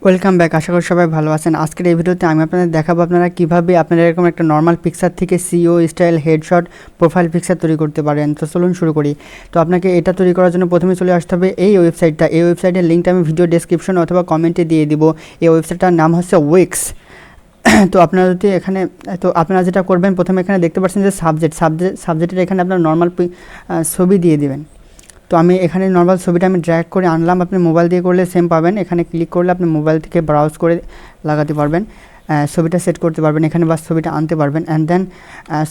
Welcome back. আশা করি সবাই ভালো আছেন। আজকের এই ভিডিওতে আমি আপনাদের দেখাবো আপনারা কীভাবে আপনারা এরকম একটা নর্মাল পিকচার থেকে CEO style headshot profile picture তৈরি করতে পারেন। তো চলুন শুরু করি। তো আপনাকে এটা তৈরি করার জন্য প্রথমে চলে আসতে হবে এই ওয়েবসাইটটা। এই ওয়েবসাইটের লিঙ্কটা আমি ভিডিও ডেসক্রিপশন অথবা কমেন্টে দিয়ে দিব। এই ওয়েবসাইটটার নাম হচ্ছে উইক্স। তো আপনারা যদি এখানে আপনারা যেটা করবেন, প্রথমে এখানে দেখতে পাচ্ছেন যে সাবজেক্টের এখানে আপনার নর্মাল ছবি দিয়ে দিবেন। তো আমি এখানে নর্মাল ছবিটা আমি ড্র্যাগ করে আনলাম। আপনি মোবাইল দিয়ে করলে সেম পাবেন। এখানে ক্লিক করলে আপনি মোবাইল থেকে ব্রাউজ করে লাগাতে পারবেন, ছবিটা সেট করতে পারবেন এখানে, বা ছবিটা আনতে পারবেন। অ্যান্ড দেন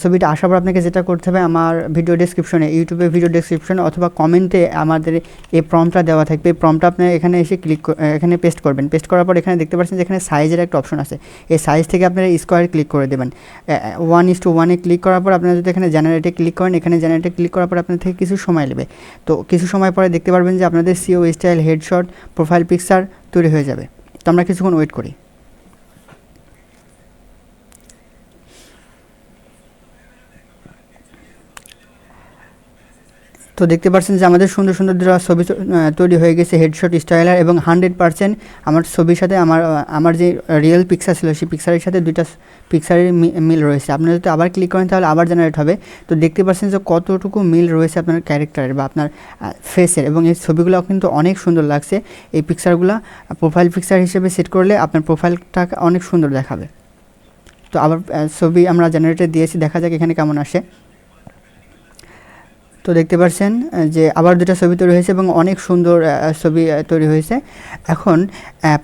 ছবিটা আসার পর আপনাকে যেটা করতে হবে, আমার ভিডিও ডেসক্রিপশনে, ইউটিউবে ভিডিও ডেসক্রিপশনে অথবা কমেন্টে আমাদের এই প্রম্পটটা দেওয়া থাকবে। এই প্রম্পটটা আপনি এখানে এসে এখানে পেস্ট করবেন। পেস্ট করার পর এখানে দেখতে পাচ্ছেন যে এখানে সাইজের একটা অপশন আছে। এই সাইজ থেকে আপনারা স্কোয়ার ক্লিক করে দেবেন। 1:1 ক্লিক করার পর আপনারা যদি এখানে জেনারেটে ক্লিক করেন, এখানে জেনারেটে ক্লিক করার পর আপনার থেকে কিছু সময় নেবে। তো কিছু সময় পরে দেখতে পারবেন যে আপনাদের CEO style headshot profile picture তৈরি হয়ে যাবে। তো আমরা কিছুক্ষণ ওয়েট করি। তো দেখতে পাচ্ছেন যে আমাদের সুন্দর সুন্দর ছবি তৈরি হয়ে গেছে হেডশট স্টাইলার, এবং 100% আমার ছবির সাথে আমার যে রিয়েল পিকচার ছিল সেই পিকচারের সাথে দুইটা পিকচারের মিল রয়েছে। আপনারা যদি আবার ক্লিক করেন তাহলে আবার জেনারেট হবে। তো দেখতে পাচ্ছেন যে কতটুকু মিল রয়েছে আপনার ক্যারেক্টারের বা আপনার ফেসের, এবং এই ছবিগুলো কিন্তু অনেক সুন্দর লাগছে। এই পিকচারগুলো প্রোফাইল পিকচার হিসেবে সেট করলে আপনার প্রোফাইলটা অনেক সুন্দর দেখাবে। তো আবার ছবি আমরা জেনারেটে দিয়েছি, দেখা যাক এখানে কেমন আসে। তো দেখতে পাচ্ছেন যে আবার দুটো ছবি তৈরি হয়েছে এবং অনেক সুন্দর ছবি তৈরি হয়েছে। এখন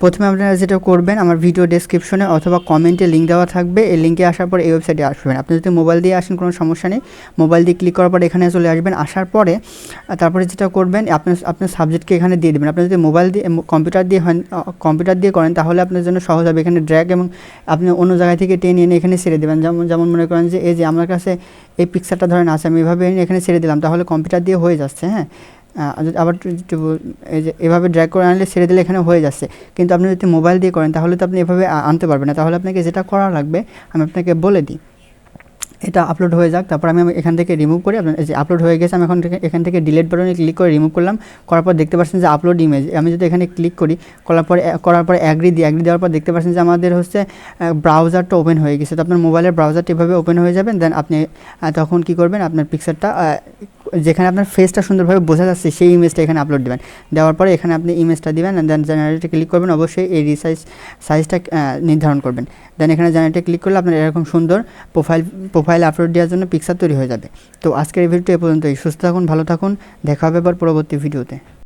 প্রথমে আপনারা যেটা করবেন, আমার ভিডিও ডেসক্রিপশনে অথবা কমেন্টে লিঙ্ক দেওয়া থাকবে। এই লিঙ্কে আসার পর এই ওয়েবসাইটে আসবেন। আপনি যদি মোবাইল দিয়ে আসেন কোনো সমস্যা নেই, মোবাইল দিয়ে ক্লিক করার পর এখানে চলে আসবেন। আসার পরে তারপরে যেটা করবেন, আপনার সাবজেক্টকে এখানে দিয়ে দেবেন। আপনি যদি মোবাইল দিয়ে কম্পিউটার দিয়ে করেন তাহলে আপনার জন্য সহজ হবে। এখানে ড্র্যাগ এবং আপনি অন্য জায়গা থেকে টেনে এনে এখানে ছেড়ে দেবেন। যেমন মনে করেন যে এই যে আমার কাছে এই পিকচারটা ধরেন আছে, আমি এভাবে এখানে ছেড়ে দিলাম, তাহলে কম্পিউটার দিয়ে হয়ে যাচ্ছে। হ্যাঁ, আবার এই যে এভাবে ড্র্যাগ করে আনলে ছেড়ে দিলে এখানে হয়ে যাচ্ছে। কিন্তু আপনি যদি মোবাইল দিয়ে করেন তাহলে তো আপনি এভাবে আনতে পারবেন না। তাহলে আপনাকে যেটা করা লাগবে আমি আপনাকে বলে দিই। এটা আপলোড হয়ে যাক, তারপর আমি এখান থেকে রিমুভ করি। আপনার যে আপলোড হয়ে গেছে, আমি এখান থেকে ডিলিট বাটনে ক্লিক করে রিমুভ করলাম। করার পর দেখতে পাচ্ছেন যে আপলোড ইমেজ। আমি যদি এখানে ক্লিক করি, করার পর অ্যাগ্রি দেওয়ার পর দেখতে পাচ্ছেন যে আমাদের হচ্ছে ব্রাউজারটা ওপেন হয়ে গেছে। তো আপনার মোবাইলের ব্রাউজারটা এভাবে ওপেন হয়ে যাবেন। দেন আপনি তখন কী করবেন, আপনার পিকচারটা যেখানে আপনার ফেসটা সুন্দরভাবে বোঝা যাচ্ছে সেই ইমেজটা এখানে আপলোড দেবেন। দেওয়ার পরে এখানে আপনি ইমেজটা দিবেন, দেন জেনারেটে ক্লিক করবেন। অবশ্যই এই সাইজটা নির্ধারণ করবেন। দেন এখানে জেনারেটে ক্লিক করলে আপনার এরকম সুন্দর প্রোফাইল আপলোড দেওয়ার জন্য পিকচার তৈরি হয়ে যাবে। তো আজকের এই ভিডিওটি এ পর্যন্তই। সুস্থ থাকুন, ভালো থাকুন, দেখা হবে এবার পরবর্তী ভিডিওতে।